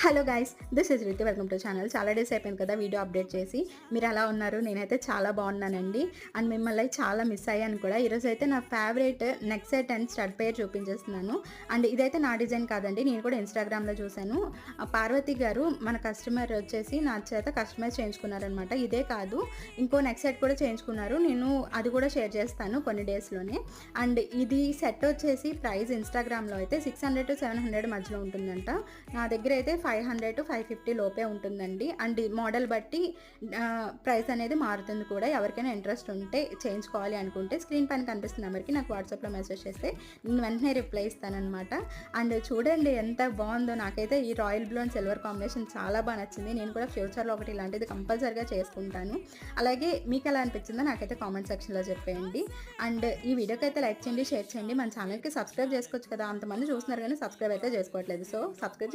Hello guys, this is Riti. Welcome to channel. చాలా days అయిపోయింది కదా వీడియో అప్డేట్ చేసి. మీరు ఎలా ఉన్నారు? నేనైతే చాలా బాగున్నానండి. అండ్ మిమ్మల్ని చాలా మిస్ అయ్యాను కూడా. ఈరోజు అయితే నా favourite neck set and stud pair చూపించేస్తున్నాను. అండ్ ఇదైతే నా డిజైన్ కాదండి, నేను కూడా ఇన్స్టాగ్రామ్లో చూశాను. పార్వతి గారు మన కస్టమర్ వచ్చేసి నా చేత కస్టమైజ్ చేయించుకున్నారనమాట. ఇదే కాదు, ఇంకో నెక్ సెట్ కూడా చేయించుకున్నారు. నేను అది కూడా షేర్ చేస్తాను కొన్ని డేస్లోనే. అండ్ ఇది సెట్ వచ్చేసి ప్రైస్ ఇన్స్టాగ్రామ్లో అయితే 600 to 700 మధ్యలో ఉంటుందంట. నా దగ్గర అయితే 500 to 550 లోపే ఉంటుందండి. అండ్ మోడల్ బట్టి ప్రైస్ అనేది మారుతుంది కూడా. ఎవరికైనా ఇంట్రెస్ట్ ఉంటే చేయించుకోవాలి అనుకుంటే స్క్రీన్ పైన కనిపిస్తున్న నెంబర్కి నాకు వాట్సాప్లో మెసేజ్ చేస్తే నేను వెంటనే రిప్లై ఇస్తానమాట. అండ్ చూడండి ఎంత బాగుందో. నాకైతే ఈ royal blue and silver combination చాలా బాగా నచ్చింది. నేను కూడా ఫ్యూచర్లో ఒకటి ఇలాంటిది కంపల్సరీగా చేసుకుంటాను. అలాగే మీకు ఎలా అనిపించిందో నాకైతే కామెంట్ సెక్షన్లో చెప్పేయండి. అండ్ ఈ వీడియోకి అయితే లైక్ చేయండి, షేర్ చేయండి. మన ఛానల్కి సబ్స్క్రైబ్ చేసుకోవచ్చు కదా, అంతమంది చూస్తున్నారు కానీ సబ్స్క్రైబ్ అయితే చేసుకోవట్లేదు. So subscribe